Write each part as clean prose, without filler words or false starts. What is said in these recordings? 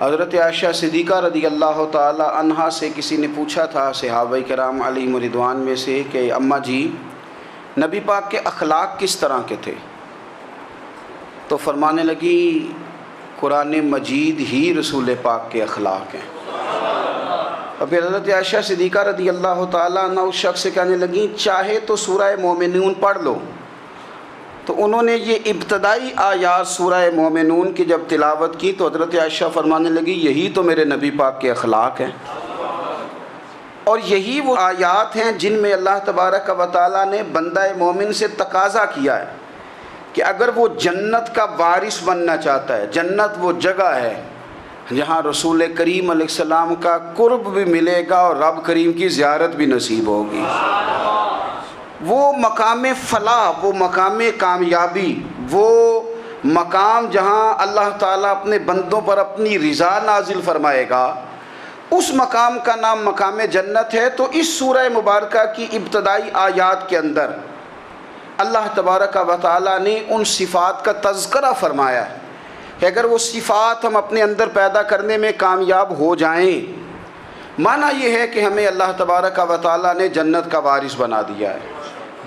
حضرت عائشہ صدیقہ رضی اللہ تعالی عنہا سے کسی نے پوچھا تھا صحابہ کرام علیہم رضوان میں سے کہ اماں جی نبی پاک کے اخلاق کس طرح کے تھے؟ تو فرمانے لگی قرآن مجید ہی رسول پاک کے اخلاق ہیں۔ اور پھر حضرت عائشہ صدیقہ رضی اللہ تعالیٰ عنہ اس شخص سے کہنے لگیں چاہے تو سورہ مومنون پڑھ لو۔ تو انہوں نے یہ ابتدائی آیات سورہ مومنون کی جب تلاوت کی تو حضرت عائشہ فرمانے لگی یہی تو میرے نبی پاک کے اخلاق ہیں، اور یہی وہ آیات ہیں جن میں اللہ تبارک و تعالیٰ نے بندہ مومن سے تقاضا کیا ہے کہ اگر وہ جنت کا وارث بننا چاہتا ہے، جنت وہ جگہ ہے جہاں رسول کریم علیہ السلام کا قرب بھی ملے گا اور رب کریم کی زیارت بھی نصیب ہوگی، وہ مقام فلاح، وہ مقام کامیابی، وہ مقام جہاں اللہ تعالیٰ اپنے بندوں پر اپنی رضا نازل فرمائے گا، اس مقام کا نام مقام جنت ہے۔ تو اس سورہ مبارکہ کی ابتدائی آیات کے اندر اللہ تبارک و تعالیٰ نے ان صفات کا تذکرہ فرمایا ہے کہ اگر وہ صفات ہم اپنے اندر پیدا کرنے میں کامیاب ہو جائیں، معنی یہ ہے کہ ہمیں اللہ تبارک و تعالیٰ نے جنت کا وارث بنا دیا ہے۔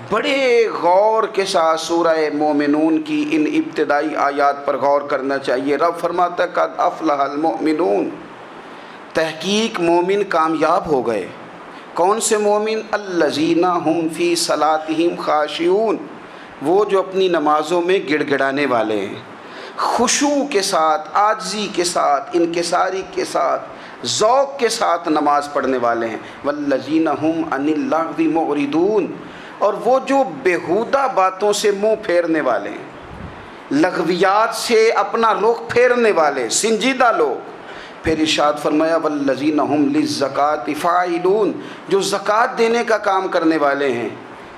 بڑے غور کے ساتھ سورہ مومنون کی ان ابتدائی آیات پر غور کرنا چاہیے۔ رب فرماتا ہے قد افلح المؤمنون، تحقیق مومن کامیاب ہو گئے۔ کون سے مومن؟ الذین ہم فی صلاتہم خاشعون، وہ جو اپنی نمازوں میں گڑ گڑانے والے ہیں، خشوع کے ساتھ، عاجزی کے ساتھ، انکساری کے ساتھ، ذوق کے ساتھ نماز پڑھنے والے ہیں۔ والذین ہم عن اللغو معرضون، اور وہ جو بیہودہ باتوں سے منہ پھیرنے والے ہیں، لغویات سے اپنا رخ پھیرنے والے سنجیدہ لوگ۔ پھر ارشاد فرمایا والذین ہم للزکاۃ فاعلون، جو زکوٰۃ دینے کا کام کرنے والے ہیں۔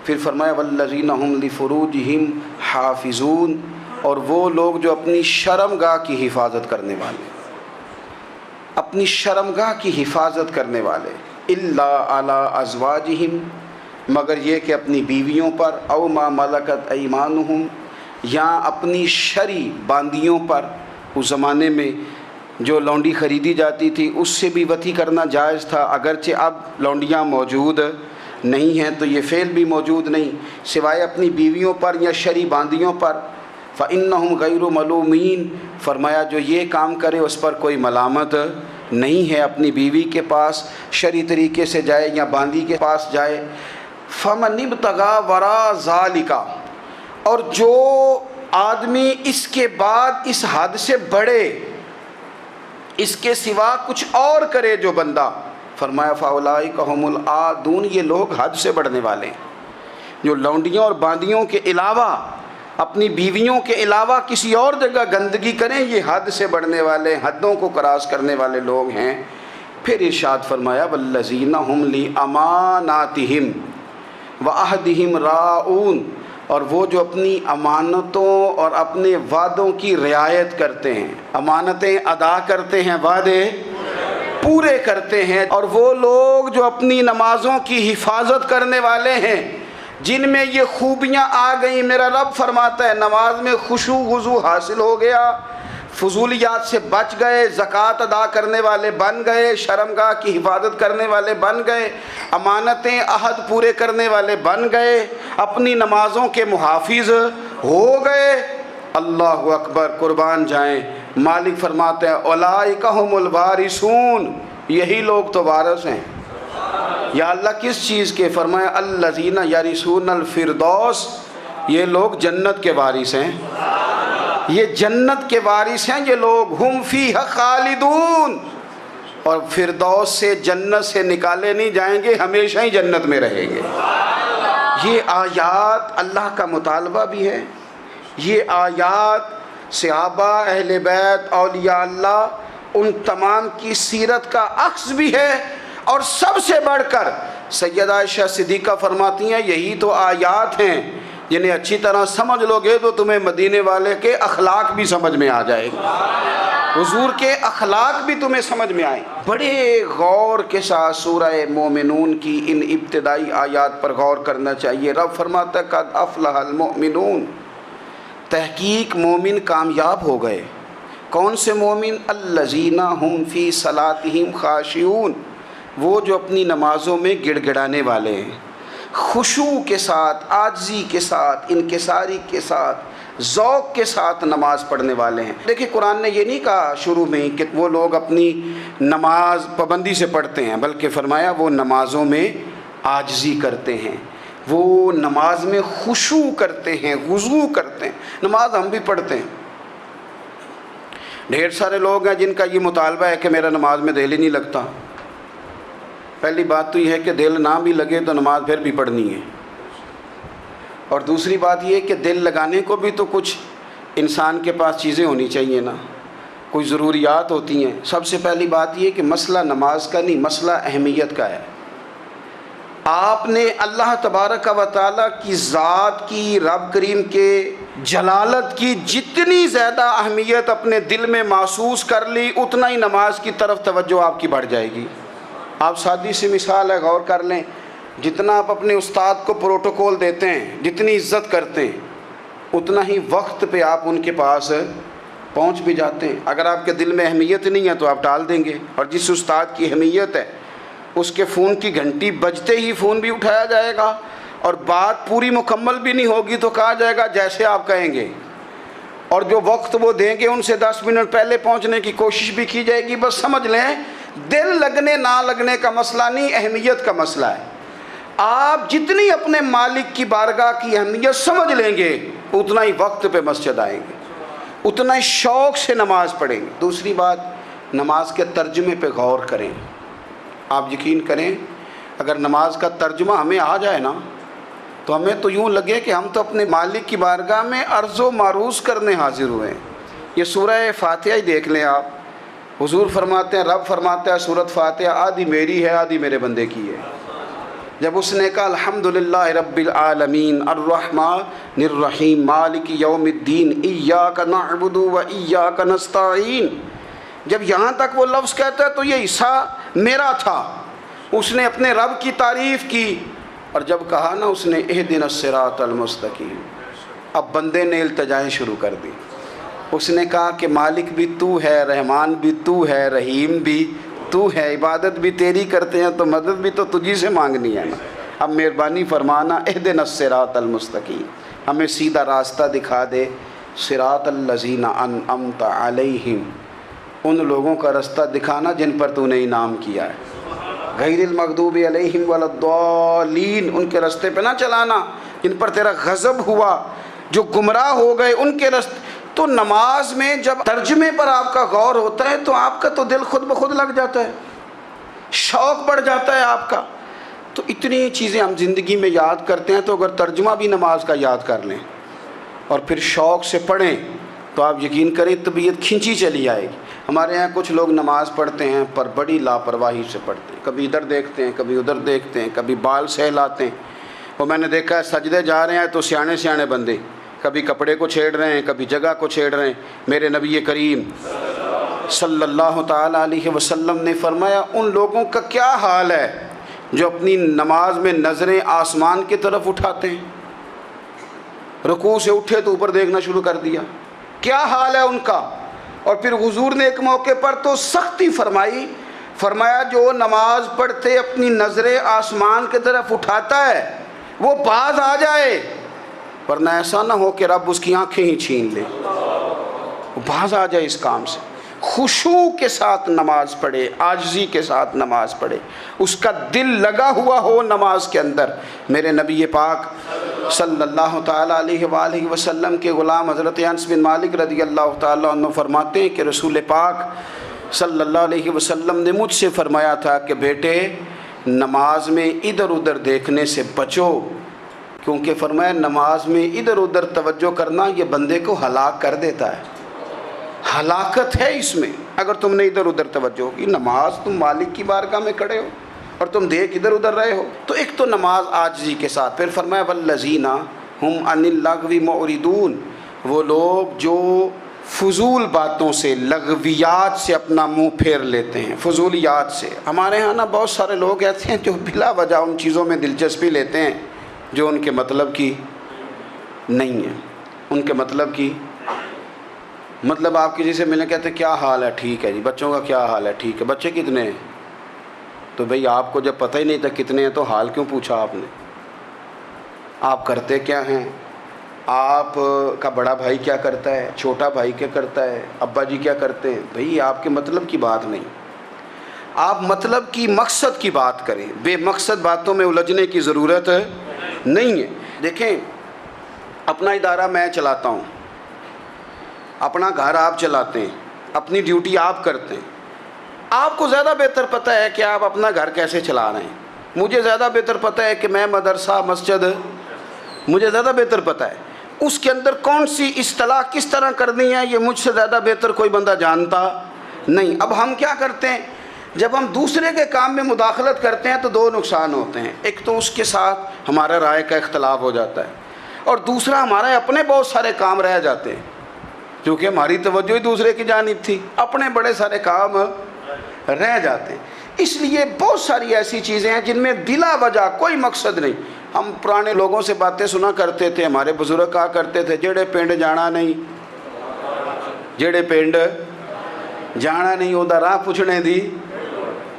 پھر فرمایا والذین ہم لفروجہم حافظون، اور وہ لوگ جو اپنی شرمگاہ کی حفاظت کرنے والے، اپنی شرمگاہ کی حفاظت کرنے والے۔ الا علی ازواجہم، مگر یہ کہ اپنی بیویوں پر، او ما ملکت ایمانہم، یا اپنی شرعی باندیوں پر۔ اس زمانے میں جو لونڈی خریدی جاتی تھی اس سے بھی وطی کرنا جائز تھا، اگرچہ اب لونڈیاں موجود نہیں ہیں تو یہ فعل بھی موجود نہیں، سوائے اپنی بیویوں پر یا شرعی باندیوں پر۔ فَإِنَّهُمْ غَيْرُ مَلُومِينَ، فرمایا جو یہ کام کرے اس پر کوئی ملامت نہیں ہے، اپنی بیوی کے پاس شرعی طریقے سے جائے یا باندی کے پاس جائے۔ فَمَنِ ابْتَغَىٰ وَرَاءَ ذَلِكَ، اور جو آدمی اس کے بعد اس حد سے بڑھے، اس کے سوا کچھ اور کرے جو بندہ، فرمایا فَأُولَٰئِكَ هُمُ الْعَادُونَ، یہ لوگ حد سے بڑھنے والے ہیں، جو لونڈیوں اور باندیوں کے علاوہ، اپنی بیویوں کے علاوہ کسی اور جگہ گندگی کریں، یہ حد سے بڑھنے والے، حدوں کو کراس کرنے والے لوگ ہیں۔ پھر ارشاد فرمایا وَالَّذِينَ هُمْ لِأَمَانَاتِهِمْ وَعَهْدِهِمْ رَاعُونَ، اور وہ جو اپنی امانتوں اور اپنے وعدوں کی رعایت کرتے ہیں، امانتیں ادا کرتے ہیں، وعدے پورے کرتے ہیں۔ اور وہ لوگ جو اپنی نمازوں کی حفاظت کرنے والے ہیں، جن میں یہ خوبیاں آ گئیں۔ میرا رب فرماتا ہے نماز میں خشوع خضوع حاصل ہو گیا، فضولیات سے بچ گئے، زکوٰۃ ادا کرنے والے بن گئے، شرمگاہ کی حفاظت کرنے والے بن گئے، امانتیں عہد پورے کرنے والے بن گئے، اپنی نمازوں کے محافظ ہو گئے۔ اللہ اکبر، قربان جائیں۔ مالک فرماتے ہیں اولئک ھم الوارثون، یہی لوگ تو وارث ہیں۔ یا اللہ کس چیز کے؟ فرمایا الذین یرثون الفردوس، یہ لوگ جنت کے وارث ہیں، یہ جنت کے وارث ہیں یہ لوگ۔ ہم فیہا خالدون، اور فردوس سے، جنت سے نکالے نہیں جائیں گے، ہمیشہ ہی جنت میں رہیں گے۔ یہ آیات اللہ کا مطالبہ بھی ہے، یہ آیات صحابہ، اہل بیت، اولیاء اللہ، ان تمام کی سیرت کا عکس بھی ہے۔ اور سب سے بڑھ کر سیدہ عائشہ صدیقہ فرماتی ہیں یہی تو آیات ہیں جنہیں اچھی طرح سمجھ لو گے تو تمہیں مدینے والے کے اخلاق بھی سمجھ میں آ جائے گا، حضور کے اخلاق بھی تمہیں سمجھ میں آئیں۔ بڑے غور کے ساتھ سورہ مومنون کی ان ابتدائی آیات پر غور کرنا چاہیے۔ رب فرماتا ہے قد افلح المؤمنون، تحقیق مومن کامیاب ہو گئے۔ کون سے مومن؟ الذین هم فی صلاتہم خاشعون، وہ جو اپنی نمازوں میں گڑ گڑانے والے ہیں، خشوع کے ساتھ، عاجزی کے ساتھ، انکساری کے ساتھ، ذوق کے ساتھ نماز پڑھنے والے ہیں۔ دیکھیں قرآن نے یہ نہیں کہا شروع میں کہ وہ لوگ اپنی نماز پابندی سے پڑھتے ہیں، بلکہ فرمایا وہ نمازوں میں عاجزی کرتے ہیں، وہ نماز میں خشوع کرتے ہیں، خضوع کرتے ہیں۔ نماز ہم بھی پڑھتے ہیں، ڈھیر سارے لوگ ہیں جن کا یہ مطالبہ ہے کہ میرا نماز میں دل ہی نہیں لگتا۔ پہلی بات تو یہ ہے کہ دل نہ بھی لگے تو نماز پھر بھی پڑھنی ہے، اور دوسری بات یہ ہے کہ دل لگانے کو بھی تو کچھ انسان کے پاس چیزیں ہونی چاہیے نا، کوئی ضروریات ہوتی ہیں۔ سب سے پہلی بات یہ کہ مسئلہ نماز کا نہیں، مسئلہ اہمیت کا ہے۔ آپ نے اللہ تبارک و تعالیٰ کی ذات کی، رب کریم کے جلالت کی جتنی زیادہ اہمیت اپنے دل میں محسوس کر لی، اتنا ہی نماز کی طرف توجہ آپ کی بڑھ جائے گی۔ آپ سادی سی مثال ہے، غور کر لیں، جتنا آپ اپنے استاد کو پروٹوکول دیتے ہیں، جتنی عزت کرتے ہیں، اتنا ہی وقت پہ آپ ان کے پاس پہنچ بھی جاتے ہیں۔ اگر آپ کے دل میں اہمیت نہیں ہے تو آپ ٹال دیں گے، اور جس استاد کی اہمیت ہے اس کے فون کی گھنٹی بجتے ہی فون بھی اٹھایا جائے گا، اور بات پوری مکمل بھی نہیں ہوگی تو کہا جائے گا جیسے آپ کہیں گے، اور جو وقت وہ دیں گے ان سے 10 منٹ پہلے پہنچنے کی کوشش بھی کی جائے گی۔ بس سمجھ لیں دل لگنے نہ لگنے کا مسئلہ نہیں، اہمیت کا مسئلہ ہے۔ آپ جتنی اپنے مالک کی بارگاہ کی اہمیت سمجھ لیں گے، اتنا ہی وقت پہ مسجد آئیں گے، اتنا ہی شوق سے نماز پڑھیں گے۔ دوسری بات، نماز کے ترجمے پہ غور کریں۔ آپ یقین کریں اگر نماز کا ترجمہ ہمیں آ جائے نا تو ہمیں تو یوں لگے کہ ہم تو اپنے مالک کی بارگاہ میں عرض و معروض کرنے حاضر ہوئے ہیں۔ یہ سورہ فاتحہ ہی دیکھ لیں آپ، حضور فرماتے ہیں، رب فرماتا ہے سورۃ فاتحہ آدھی میری ہے آدھی میرے بندے کی ہے۔ جب اس نے کہا الحمدللہ رب العالمین الرحمن الرحیم مالک یوم الدین ایاک نعبد و ایاک نستعین، جب یہاں تک وہ لفظ کہتا ہے تو یہ حصہ میرا تھا۔ اس نے اپنے رب کی تعریف کی، اور جب کہا نا اس نے اہدنا الصراط المستقیم، اب بندے نے التجائیں شروع کر دی۔ اس نے کہا کہ مالک بھی تو ہے، رحمان بھی تو ہے، رحیم بھی تو ہے، عبادت بھی تیری کرتے ہیں تو مدد بھی تو تجھی سے مانگنی ہے نا، اب مہربانی فرمانا اہدنا الصراط المستقیم، ہمیں سیدھا راستہ دکھا دے، صراط الذین انعمت علیہم، ان لوگوں کا راستہ دکھانا جن پر تو نے انعام کیا ہے، غیر المغضوب علیہم ولا الضالین، ان کے راستے پہ نہ چلانا جن پر تیرا غضب ہوا، جو گمراہ ہو گئے ان کے راستے۔ تو نماز میں جب ترجمے پر آپ کا غور ہوتا ہے تو آپ کا تو دل خود بخود لگ جاتا ہے، شوق بڑھ جاتا ہے آپ کا۔ تو اتنی چیزیں ہم زندگی میں یاد کرتے ہیں، تو اگر ترجمہ بھی نماز کا یاد کر لیں اور پھر شوق سے پڑھیں تو آپ یقین کریں طبیعت کھنچی چلی آئے گی۔ ہمارے ہاں کچھ لوگ نماز پڑھتے ہیں پر بڑی لاپرواہی سے پڑھتے ہیں، کبھی ادھر دیکھتے ہیں کبھی ادھر دیکھتے ہیں، کبھی بال سہلاتے ہیں۔ وہ میں نے دیکھا ہے سجدے جا رہے ہیں تو سیانے سیانے بندے کبھی کپڑے کو چھیڑ رہے ہیں کبھی جگہ کو چھیڑ رہے ہیں۔ میرے نبی کریم صلی اللہ تعالیٰ علیہ وسلم نے فرمایا ان لوگوں کا کیا حال ہے جو اپنی نماز میں نظریں آسمان کی طرف اٹھاتے ہیں، رکوع سے اٹھے تو اوپر دیکھنا شروع کر دیا، کیا حال ہے ان کا۔ اور پھر حضور نے ایک موقع پر تو سختی فرمائی، فرمایا جو نماز پڑھتے اپنی نظریں آسمان کی طرف اٹھاتا ہے وہ باز آ جائے، ورنہ ایسا نہ ہو کہ رب اس کی آنکھیں ہی چھین لے، وہ باز آ جائے اس کام سے۔ خشوع کے ساتھ نماز پڑھے، عاجزی کے ساتھ نماز پڑھے، اس کا دل لگا ہوا ہو نماز کے اندر۔ میرے نبی پاک صلی اللہ تعالیٰ علیہ وآلہ وسلم کے غلام حضرت انس بن مالک رضی اللہ تعالیٰ عنہ فرماتے ہیں کہ رسول پاک صلی اللہ علیہ وسلم نے مجھ سے فرمایا تھا کہ بیٹے نماز میں ادھر ادھر دیکھنے سے بچو، کیونکہ فرمایا نماز میں ادھر ادھر توجہ کرنا یہ بندے کو ہلاک کر دیتا ہے، ہلاکت ہے اس میں اگر تم نے ادھر ادھر توجہ ہوگی۔ نماز تم مالک کی بارگاہ میں کھڑے ہو اور تم دیکھ ادھر ادھر رہے ہو، تو ایک تو نماز عاجزی کے ساتھ۔ پھر فرمایا والذین ہم عن اللغو معرضون، وہ لوگ جو فضول باتوں سے لغویات سے اپنا منہ پھیر لیتے ہیں، فضولیات سے۔ ہمارے ہاں نا بہت سارے لوگ ایسے ہیں جو بلا وجہ ان چیزوں میں دلچسپی لیتے ہیں جو ان کے مطلب کی نہیں ہے، ان کے مطلب کی مطلب آپ کسی سے ملنے کہتے ہیں کیا حال ہے، ٹھیک ہے جی، بچوں کا کیا حال ہے، ٹھیک ہے، بچے کتنے ہیں؟ تو بھئی آپ کو جب پتہ ہی نہیں تھا کتنے ہیں تو حال کیوں پوچھا آپ نے؟ آپ کرتے کیا ہیں؟ آپ کا بڑا بھائی کیا کرتا ہے، چھوٹا بھائی کیا کرتا ہے، ابا جی کیا کرتے ہیں؟ بھئی آپ کے مطلب کی بات نہیں، آپ مطلب کی مقصد کی بات کریں، بے مقصد باتوں میں الجھنے کی ضرورت نہیں ہے۔ دیکھیں، اپنا ادارہ میں چلاتا ہوں، اپنا گھر آپ چلاتے ہیں، اپنی ڈیوٹی آپ کرتے ہیں، آپ کو زیادہ بہتر پتہ ہے کہ آپ اپنا گھر کیسے چلا رہے ہیں، مجھے زیادہ بہتر پتہ ہے کہ میں مدرسہ مسجد، مجھے زیادہ بہتر پتہ ہے اس کے اندر کون سی اصطلاح کس طرح کرنی ہے، یہ مجھ سے زیادہ بہتر کوئی بندہ جانتا نہیں۔ اب ہم کیا کرتے ہیں، جب ہم دوسرے کے کام میں مداخلت کرتے ہیں تو دو نقصان ہوتے ہیں، ایک تو اس کے ساتھ ہمارا رائے کا اختلاف ہو جاتا ہے، اور دوسرا ہمارے اپنے بہت سارے کام رہ جاتے ہیں، کیونکہ ہماری توجہ ہی دوسرے کی جانب تھی، اپنے بڑے سارے کام رہ جاتے ہیں۔ اس لیے بہت ساری ایسی چیزیں ہیں جن میں بلا وجہ کوئی مقصد نہیں۔ ہم پرانے لوگوں سے باتیں سنا کرتے تھے، ہمارے بزرگ کہا کرتے تھے جڑے پنڈ جانا نہیں، جڑے پنڈ جانا نہیں اودا راہ پوچھنے دی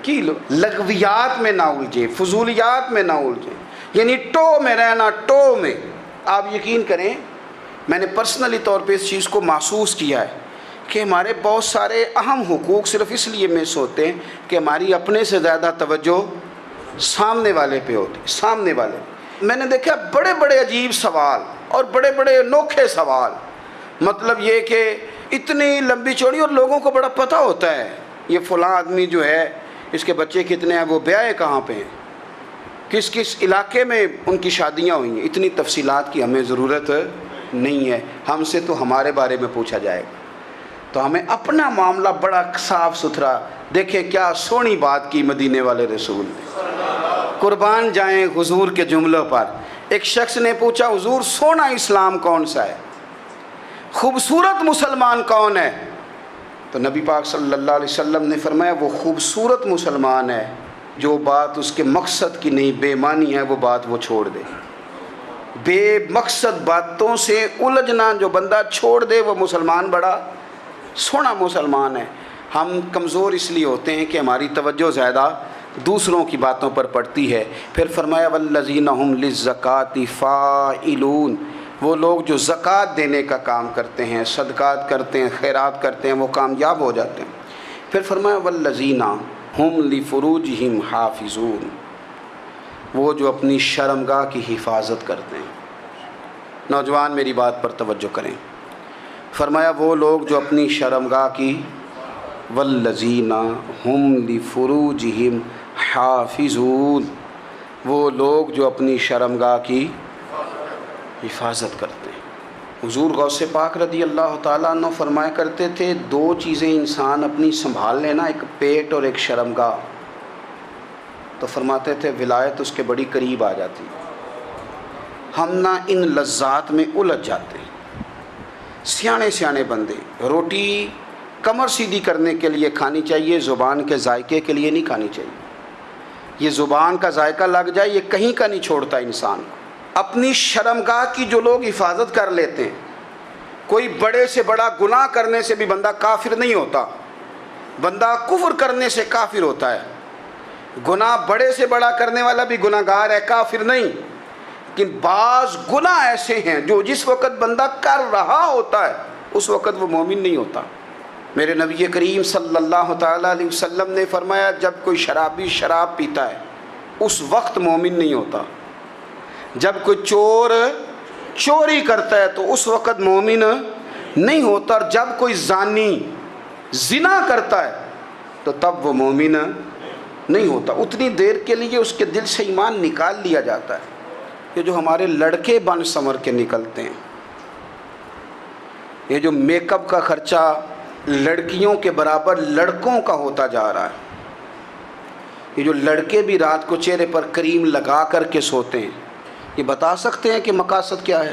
کی لو۔ لغویات میں نہ الجھیں، فضولیات میں نہ الجھیں، یعنی ٹو میں رہنا، ٹو میں۔ آپ یقین کریں، میں نے پرسنلی طور پہ اس چیز کو محسوس کیا ہے کہ ہمارے بہت سارے اہم حقوق صرف اس لیے مس ہوتے ہیں کہ ہماری اپنے سے زیادہ توجہ سامنے والے پہ ہوتی، سامنے والے۔ میں نے دیکھا بڑے بڑے عجیب سوال اور بڑے بڑے انوکھے سوال، مطلب یہ کہ اتنی لمبی چوڑی، اور لوگوں کو بڑا پتہ ہوتا ہے یہ فلاں آدمی جو ہے اس کے بچے کتنے ہیں، وہ بیاہ کہاں پہ ہیں، کس کس علاقے میں ان کی شادیاں ہوئی ہیں۔ اتنی تفصیلات کی ہمیں ضرورت نہیں ہے، ہم سے تو ہمارے بارے میں پوچھا جائے گا، تو ہمیں اپنا معاملہ بڑا صاف ستھرا۔ دیکھیں کیا سونی بات کی مدینے والے رسول نے، قربان جائیں حضور کے جملوں پر۔ ایک شخص نے پوچھا حضور سونا اسلام کون سا ہے، خوبصورت مسلمان کون ہے؟ تو نبی پاک صلی اللہ علیہ وسلم نے فرمایا وہ خوبصورت مسلمان ہے جو بات اس کے مقصد کی نہیں، بے معنی ہے، وہ بات وہ چھوڑ دے۔ بے مقصد باتوں سے الجھنا جو بندہ چھوڑ دے وہ مسلمان بڑا سونا مسلمان ہے۔ ہم کمزور اس لیے ہوتے ہیں کہ ہماری توجہ زیادہ دوسروں کی باتوں پر پڑتی ہے۔ پھر فرمایا والذین ھم للزکاۃ فاعلون، وہ لوگ جو زکوٰۃ دینے کا کام کرتے ہیں، صدقات کرتے ہیں، خیرات کرتے ہیں، وہ کامیاب ہو جاتے ہیں۔ پھر فرمایا والذین ھم لفروجہم حافظون، وہ جو اپنی شرمگاہ کی حفاظت کرتے ہیں۔ نوجوان میری بات پر توجہ کریں، فرمایا وہ لوگ جو اپنی شرمگاہ کی، والذین ھم لفروجہم حافظون، وہ لوگ جو اپنی شرمگاہ کی حفاظت کرتے ہیں۔ حضور غوث پاک رضی اللہ تعالیٰ عنہ فرمایا کرتے تھے دو چیزیں انسان اپنی سنبھال لینا، ایک پیٹ اور ایک شرمگاہ، تو فرماتے تھے ولایت اس کے بڑی قریب آ جاتی۔ ہم نہ ان لذات میں الجھ جاتے ہیں۔ سیانے سیانے بندے روٹی کمر سیدھی کرنے کے لیے کھانی چاہیے، زبان کے ذائقے کے لیے نہیں کھانی چاہیے۔ یہ زبان کا ذائقہ لگ جائے یہ کہیں کا نہیں چھوڑتا انسان کو۔ اپنی شرمگاہ کی جو لوگ حفاظت کر لیتے ہیں، کوئی بڑے سے بڑا گناہ کرنے سے بھی بندہ کافر نہیں ہوتا، بندہ کفر کرنے سے کافر ہوتا ہے۔ گناہ بڑے سے بڑا کرنے والا بھی گناہ گار ہے، کافر نہیں۔ لیکن بعض گناہ ایسے ہیں جو جس وقت بندہ کر رہا ہوتا ہے اس وقت وہ مومن نہیں ہوتا۔ میرے نبی کریم صلی اللہ تعالیٰ علیہ وسلم نے فرمایا جب کوئی شرابی شراب پیتا ہے اس وقت مومن نہیں ہوتا، جب کوئی چور چوری کرتا ہے تو اس وقت مومن نہیں ہوتا، اور جب کوئی زانی زنا کرتا ہے تو تب وہ مومن نہیں ہوتا۔ اتنی دیر کے لیے اس کے دل سے ایمان نکال لیا جاتا ہے۔ یہ جو ہمارے لڑکے بن سنور کے نکلتے ہیں، یہ جو میک اپ کا خرچہ لڑکیوں کے برابر لڑکوں کا ہوتا جا رہا ہے، یہ جو لڑکے بھی رات کو چہرے پر کریم لگا کر کے سوتے ہیں، یہ بتا سکتے ہیں کہ مقاصد کیا ہے؟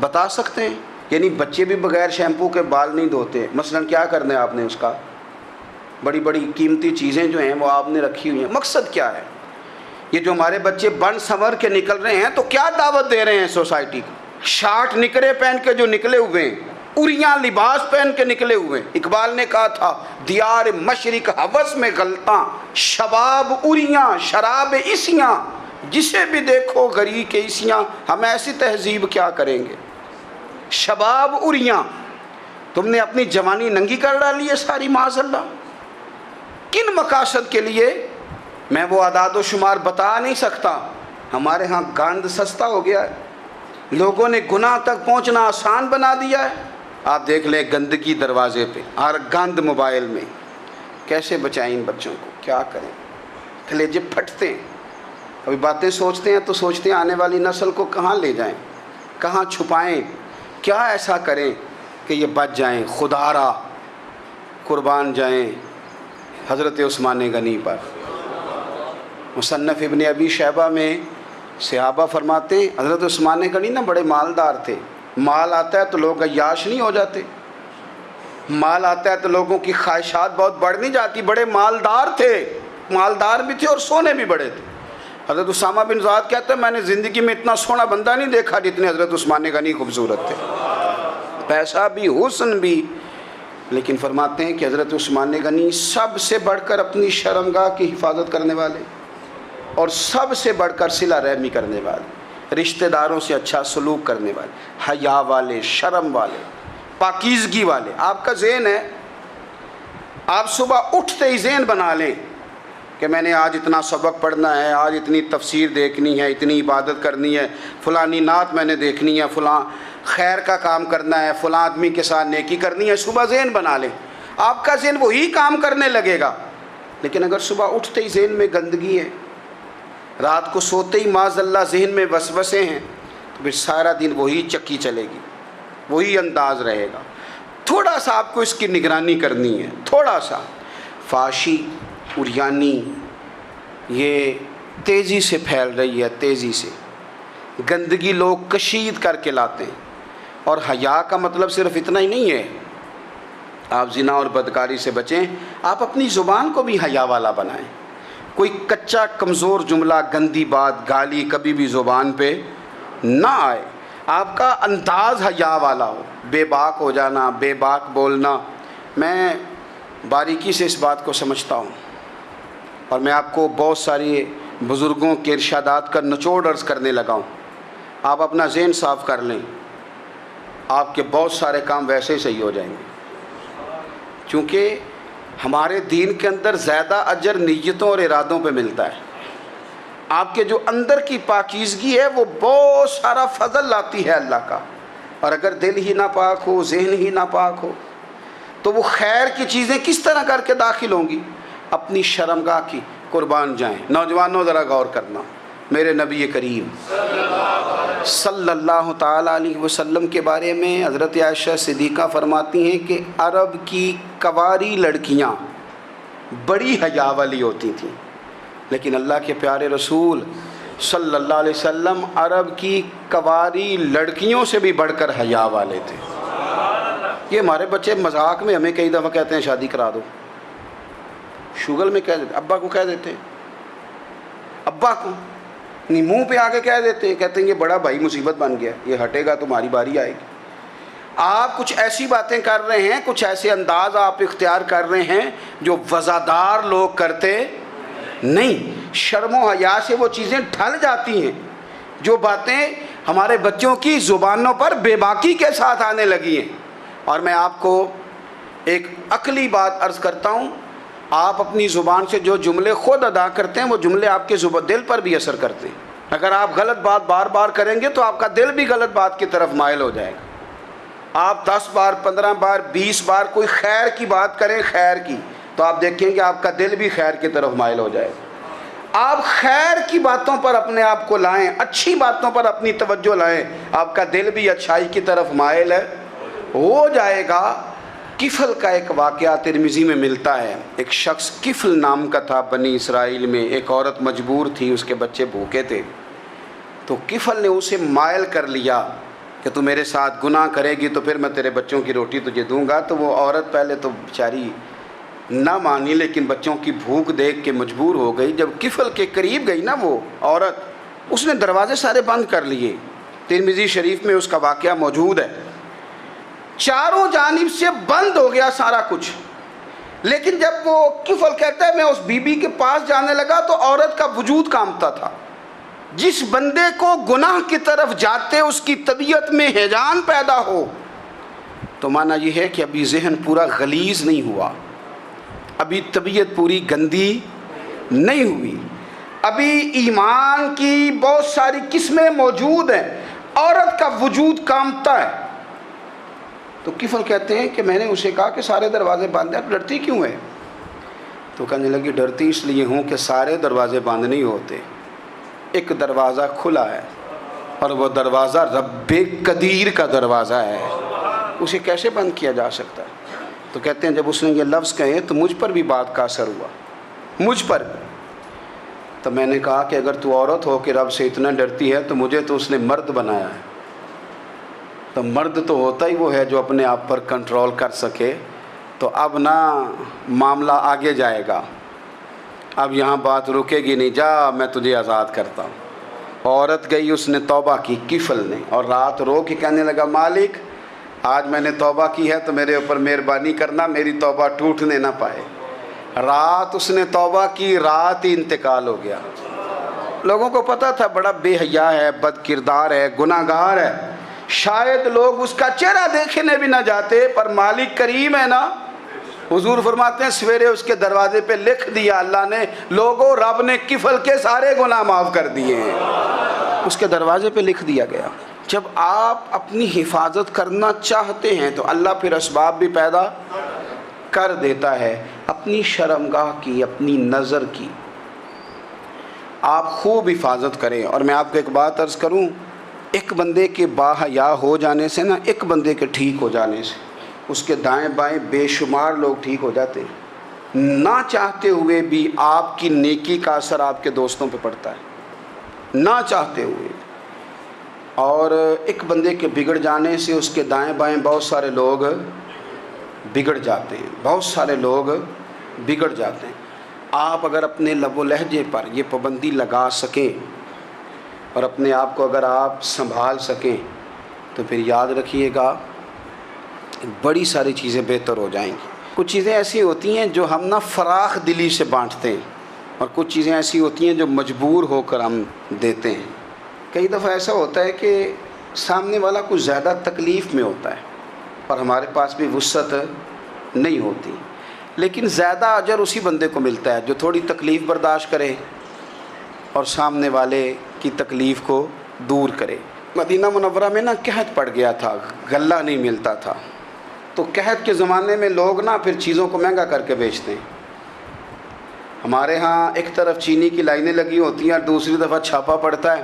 بتا سکتے ہیں؟ یعنی بچے بھی بغیر شیمپو کے بال نہیں دھوتے، مثلا کیا کرنا ہے آپ نے اس کا؟ بڑی بڑی قیمتی چیزیں جو ہیں وہ آپ نے رکھی ہوئی ہیں، مقصد کیا ہے؟ یہ جو ہمارے بچے بن سنور کے نکل رہے ہیں تو کیا دعوت دے رہے ہیں سوسائٹی کو؟ شارٹ نکرے پہن کے جو نکلے ہوئے ہیں اریاں لباس پہن کے نکلے ہوئے. اقبال نے کہا تھا دیار مشرق ہوس میں غلطاں، شباب اریاں شراب اسیاں، جسے بھی دیکھو غری کے اسیاں. ہم ایسی تہذیب کیا کریں گے؟ شباب اریاں، تم نے اپنی جوانی ننگی کر ڈالی ہے ساری معاذ اللہ. کن مقاصد کے لیے؟ میں وہ اعداد و شمار بتا نہیں سکتا. ہمارے ہاں گاند سستا ہو گیا ہے، لوگوں نے گناہ تک پہنچنا آسان بنا دیا ہے. آپ دیکھ لیں گندگی دروازے پہ اور گند موبائل میں. کیسے بچائیں ان بچوں کو؟ کیا کریں؟ کلیجے پھٹتے ہیں. ابھی باتیں سوچتے ہیں تو سوچتے ہیں آنے والی نسل کو کہاں لے جائیں، کہاں چھپائیں، کیا ایسا کریں کہ یہ بچ جائیں. خدا را قربان جائیں حضرت عثمان غنی پر. مصنف ابن ابی شیبہ میں صحابہ فرماتے ہیں حضرت عثمان غنی نا بڑے مالدار تھے. مال آتا ہے تو لوگ عیاش نہیں ہو جاتے، مال آتا ہے تو لوگوں کی خواہشات بہت بڑھ نہیں جاتی. بڑے مالدار تھے، مالدار بھی تھے اور سونے بھی بڑے تھے. حضرت اسامہ بن زید کہتے ہیں میں نے زندگی میں اتنا سونا بندہ نہیں دیکھا جتنے حضرت عثمان غنی خوبصورت تھے، پیسہ بھی حسن بھی. لیکن فرماتے ہیں کہ حضرت عثمان غنی سب سے بڑھ کر اپنی شرمگاہ کی حفاظت کرنے والے اور سب سے بڑھ کر صلہ رحمی کرنے والے، رشتہ داروں سے اچھا سلوک کرنے والے، حیا والے، شرم والے، پاکیزگی والے. آپ کا ذہن ہے، آپ صبح اٹھتے ہی ذہن بنا لیں کہ میں نے آج اتنا سبق پڑھنا ہے، آج اتنی تفسیر دیکھنی ہے، اتنی عبادت کرنی ہے، فلانی نعت میں نے دیکھنی ہے، فلاں خیر کا کام کرنا ہے، فلاں آدمی کے ساتھ نیکی کرنی ہے. صبح ذہن بنا لیں، آپ کا ذہن وہی کام کرنے لگے گا. لیکن اگر صبح اٹھتے ہی ذہن میں گندگی ہے، رات کو سوتے ہی معاذ اللہ ذہن میں وسوسے ہیں، تو پھر سارا دن وہی چکی چلے گی، وہی انداز رہے گا. تھوڑا سا آپ کو اس کی نگرانی کرنی ہے. تھوڑا سا فحاشی اریانی یہ تیزی سے پھیل رہی ہے، تیزی سے گندگی لوگ کشید کر کے لاتے ہیں. اور حیا کا مطلب صرف اتنا ہی نہیں ہے آپ زنا اور بدکاری سے بچیں، آپ اپنی زبان کو بھی حیا والا بنائیں. کوئی کچا کمزور جملہ، گندی بات، گالی کبھی بھی زبان پہ نہ آئے. آپ کا انداز حیا والا ہو. بے باک ہو جانا، بے باک بولنا، میں باریکی سے اس بات کو سمجھتا ہوں اور میں آپ کو بہت ساری بزرگوں کے ارشادات کا نچوڑ عرض کرنے لگا ہوں. آپ اپنا ذہن صاف کر لیں، آپ کے بہت سارے کام ویسے ہی صحیح ہو جائیں گے. چونکہ ہمارے دین کے اندر زیادہ اجر نیتوں اور ارادوں پہ ملتا ہے. آپ کے جو اندر کی پاکیزگی ہے وہ بہت سارا فضل لاتی ہے اللہ کا. اور اگر دل ہی نہ پاک ہو، ذہن ہی نہ پاک ہو، تو وہ خیر کی چیزیں کس طرح کر کے داخل ہوں گی؟ اپنی شرمگاہ کی قربان جائیں. نوجوانوں ذرا غور کرنا. میرے نبی کریم صلی اللہ تعالیٰ علیہ وسلم کے بارے میں حضرت عائشہ صدیقہ فرماتی ہیں کہ عرب کی کنواری لڑکیاں بڑی حیا والی ہوتی تھیں، لیکن اللہ کے پیارے رسول صلی اللہ علیہ وسلم عرب کی کنواری لڑکیوں سے بھی بڑھ کر حیا والے تھے. یہ ہمارے بچے مذاق میں ہمیں کئی دفعہ کہتے ہیں شادی کرا دو، شوگل میں کہہ دیتے، ابا کو کہہ دیتے ہیں، ابا کو نہیں منہ پہ آ کے کہہ دیتے ہیں، کہتے ہیں یہ بڑا بھائی مصیبت بن گیا، یہ ہٹے گا تمہاری باری آئے گی. آپ کچھ ایسی باتیں کر رہے ہیں، کچھ ایسے انداز آپ اختیار کر رہے ہیں جو وزادار لوگ کرتے نہیں. شرم و حیا سے وہ چیزیں ڈھل جاتی ہیں جو باتیں ہمارے بچوں کی زبانوں پر بے باکی کے ساتھ آنے لگی ہیں. اور میں آپ کو ایک عقلی بات عرض کرتا ہوں، آپ اپنی زبان سے جو جملے خود ادا کرتے ہیں وہ جملے آپ کے دل پر بھی اثر کرتے ہیں. اگر آپ غلط بات بار بار کریں گے تو آپ کا دل بھی غلط بات کی طرف مائل ہو جائے گا. آپ 10 بار 15 بار 20 بار کوئی خیر کی بات کریں، خیر کی، تو آپ دیکھیں کہ آپ کا دل بھی خیر کی طرف مائل ہو جائے گا. آپ خیر کی باتوں پر اپنے آپ کو لائیں، اچھی باتوں پر اپنی توجہ لائیں، آپ کا دل بھی اچھائی کی طرف مائل ہو جائے گا. کفل کا ایک واقعہ ترمذی میں ملتا ہے. ایک شخص کفل نام کا تھا بنی اسرائیل میں. ایک عورت مجبور تھی، اس کے بچے بھوکے تھے، تو کفل نے اسے مائل کر لیا کہ تو میرے ساتھ گناہ کرے گی تو پھر میں تیرے بچوں کی روٹی تجھے دوں گا. تو وہ عورت پہلے تو بیچاری نہ مانی، لیکن بچوں کی بھوک دیکھ کے مجبور ہو گئی. جب کفل کے قریب گئی نا وہ عورت، اس نے دروازے سارے بند کر لیے. ترمذی شریف میں اس کا واقعہ موجود ہے. چاروں جانب سے بند ہو گیا سارا کچھ. لیکن جب وہ کفل کہتا ہے میں اس بی بی کے پاس جانے لگا تو عورت کا وجود کانپتا تھا. جس بندے کو گناہ کی طرف جاتے اس کی طبیعت میں ہیجان پیدا ہو تو معنی یہ ہے کہ ابھی ذہن پورا غلیظ نہیں ہوا, ابھی طبیعت پوری گندی نہیں ہوئی, ابھی ایمان کی بہت ساری قسمیں موجود ہیں, عورت کا وجود کانپتا ہے. تو کفل کہتے ہیں کہ میں نے اسے کہا کہ سارے دروازے بند ہیں, ڈرتی کیوں ہے؟ تو کہنے لگی ڈرتی اس لیے ہوں کہ سارے دروازے بند نہیں ہوتے, ایک دروازہ کھلا ہے اور وہ دروازہ رب قدیر کا دروازہ ہے, اسے کیسے بند کیا جا سکتا ہے؟ تو کہتے ہیں جب اس نے یہ لفظ کہے تو مجھ پر بھی بات کا اثر ہوا, مجھ پر. تو میں نے کہا کہ اگر تو عورت ہو کہ رب سے اتنا ڈرتی ہے تو مجھے تو اس نے مرد بنایا ہے, تو مرد تو ہوتا ہی وہ ہے جو اپنے آپ پر کنٹرول کر سکے. تو اب نہ معاملہ آگے جائے گا, اب یہاں بات رکے گی نہیں, جا میں تجھے آزاد کرتا ہوں. عورت گئی, اس نے توبہ کی کفل نے, اور رات رو کے کہنے لگا مالک آج میں نے توبہ کی ہے تو میرے اوپر مہربانی کرنا, میری توبہ ٹوٹنے نہ پائے. رات اس نے توبہ کی, رات ہی انتقال ہو گیا. لوگوں کو پتہ تھا بڑا بے حیا ہے, بد کردار ہے, گناہ گار ہے, شاید لوگ اس کا چہرہ دیکھنے بھی نہ جاتے, پر مالک کریم ہے نا. حضور فرماتے ہیں سویرے اس کے دروازے پہ لکھ دیا اللہ نے, لوگوں رب نے کفل کے سارے گناہ معاف کر دیے ہیں, اس کے دروازے پہ لکھ دیا گیا. جب آپ اپنی حفاظت کرنا چاہتے ہیں تو اللہ پھر اسباب بھی پیدا کر دیتا ہے. اپنی شرمگاہ کی, اپنی نظر کی آپ خوب حفاظت کریں. اور میں آپ کو ایک بات عرض کروں, ایک بندے کے باحیا ہو جانے سے نا, ایک بندے کے ٹھیک ہو جانے سے اس کے دائیں بائیں بے شمار لوگ ٹھیک ہو جاتے ہیں. نہ چاہتے ہوئے بھی آپ کی نیکی کا اثر آپ کے دوستوں پہ پڑتا ہے, نہ چاہتے ہوئے. اور ایک بندے کے بگڑ جانے سے اس کے دائیں بائیں بہت سارے لوگ بگڑ جاتے ہیں, بہت سارے لوگ بگڑ جاتے ہیں. آپ اگر اپنے لب و لہجے پر یہ پابندی لگا سکیں اور اپنے آپ کو اگر آپ سنبھال سکیں تو پھر یاد رکھیے گا بڑی ساری چیزیں بہتر ہو جائیں گی. کچھ چیزیں ایسی ہوتی ہیں جو ہم نہ فراخ دلی سے بانٹتے ہیں, اور کچھ چیزیں ایسی ہوتی ہیں جو مجبور ہو کر ہم دیتے ہیں. کئی دفعہ ایسا ہوتا ہے کہ سامنے والا کچھ زیادہ تکلیف میں ہوتا ہے اور ہمارے پاس بھی وسعت نہیں ہوتی, لیکن زیادہ اجر اسی بندے کو ملتا ہے جو تھوڑی تکلیف برداشت کرے اور سامنے والے کی تکلیف کو دور کرے. مدینہ منورہ میں نا قحط پڑ گیا تھا, غلہ نہیں ملتا تھا, تو قحط کے زمانے میں لوگ نا پھر چیزوں کو مہنگا کر کے بیچتے ہیں. ہمارے ہاں ایک طرف چینی کی لائنیں لگی ہوتی ہیں, دوسری طرف چھاپا پڑتا ہے,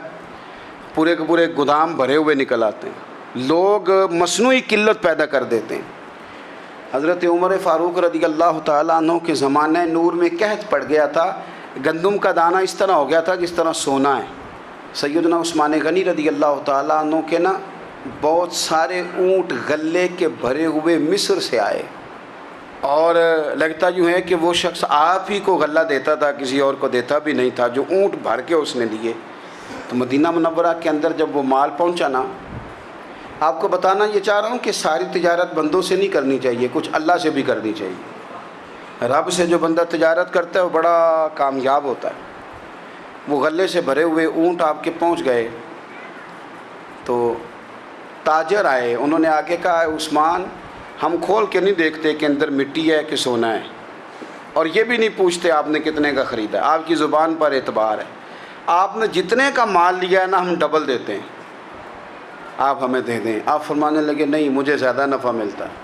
پورے کے پورے گودام بھرے ہوئے نکل آتے ہیں. لوگ مصنوعی قلت پیدا کر دیتے ہیں. حضرت عمر فاروق رضی اللہ تعالیٰ عنہ کے زمانہ نور میں قحط پڑ گیا تھا, گندم کا دانہ اس طرح ہو گیا تھا جس طرح سونا ہے. سیدنا عثمان غنی رضی اللہ تعالیٰ عنہ کے نا بہت سارے اونٹ غلے کے بھرے ہوئے مصر سے آئے, اور لگتا یوں ہے کہ وہ شخص آپ ہی کو غلہ دیتا تھا, کسی اور کو دیتا بھی نہیں تھا, جو اونٹ بھر کے اس نے لیے. تو مدینہ منورہ کے اندر جب وہ مال پہنچا نا, آپ کو بتانا یہ چاہ رہا ہوں کہ ساری تجارت بندوں سے نہیں کرنی چاہیے, کچھ اللہ سے بھی کرنی چاہیے. رب سے جو بندہ تجارت کرتا ہے وہ بڑا کامیاب ہوتا ہے. وہ غلے سے بھرے ہوئے اونٹ آپ کے پہنچ گئے تو تاجر آئے, انہوں نے آگے کہا عثمان ہم کھول کے نہیں دیکھتے کہ اندر مٹی ہے کہ سونا ہے, اور یہ بھی نہیں پوچھتے آپ نے کتنے کا خریدا ہے, آپ کی زبان پر اعتبار ہے. آپ نے جتنے کا مال لیا ہے نا ہم ڈبل دیتے ہیں, آپ ہمیں دے دیں. آپ فرمانے لگے نہیں مجھے زیادہ نفع ملتا ہے.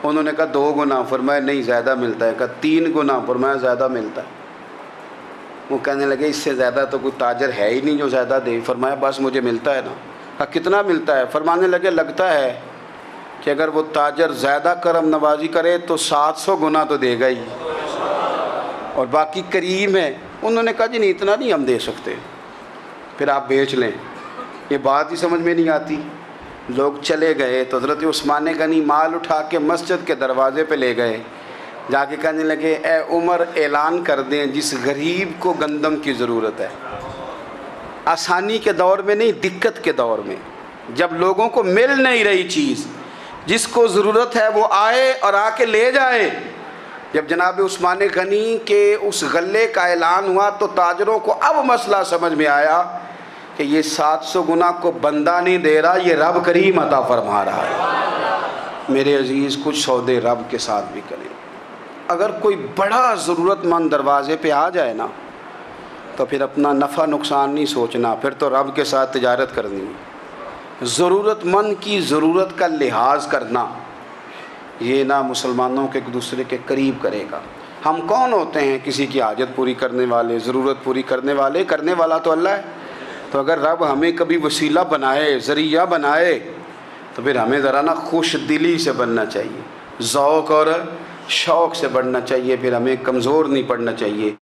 انہوں نے کہا 2 گنا, فرمایا نہیں زیادہ ملتا ہے. کہا 3 گنا, فرمایا زیادہ ملتا ہے. وہ کہنے لگے اس سے زیادہ تو کوئی تاجر ہے ہی نہیں جو زیادہ دے. فرمایا بس مجھے ملتا ہے نا. کہا کتنا ملتا ہے؟ فرمانے لگے لگتا ہے کہ اگر وہ تاجر زیادہ کرم نوازی کرے تو 700 گنا تو دے گا ہی, اور باقی کریم ہے. انہوں نے کہا جی نہیں اتنا نہیں ہم دے سکتے, پھر آپ بیچ لیں. یہ بات ہی سمجھ میں نہیں آتی. لوگ چلے گئے تو حضرت عثمان غنی مال اٹھا کے مسجد کے دروازے پہ لے گئے, جا کے کہنے لگے اے عمر اعلان کر دیں جس غریب کو گندم کی ضرورت ہے, آسانی کے دور میں نہیں دقت کے دور میں, جب لوگوں کو مل نہیں رہی چیز, جس کو ضرورت ہے وہ آئے اور آ کے لے جائے۔ جب جناب عثمان غنی کے اس غلے کا اعلان ہوا تو تاجروں کو اب مسئلہ سمجھ میں آیا کہ یہ 700 گنا کو بندہ نہیں دے رہا، یہ رب کریم عطا فرما رہا ہے۔ میرے عزیز، کچھ سودے رب کے ساتھ بھی کریں۔ اگر کوئی بڑا ضرورت مند دروازے پہ آ جائے نا تو پھر اپنا نفع نقصان نہیں سوچنا، پھر تو رب کے ساتھ تجارت کرنی ہے۔ ضرورت مند کی ضرورت کا لحاظ کرنا، یہ نہ مسلمانوں کے ایک دوسرے کے قریب کرے گا۔ ہم کون ہوتے ہیں کسی کی حاجت پوری کرنے والے، ضرورت پوری کرنے والے؟ کرنے والا تو اللہ ہے۔ تو اگر رب ہمیں کبھی وسیلہ بنائے، ذریعہ بنائے، تو پھر ہمیں ذرا نا خوش دلی سے بننا چاہیے، ذوق اور شوق سے بڑھنا چاہیے، پھر ہمیں کمزور نہیں پڑنا چاہیے۔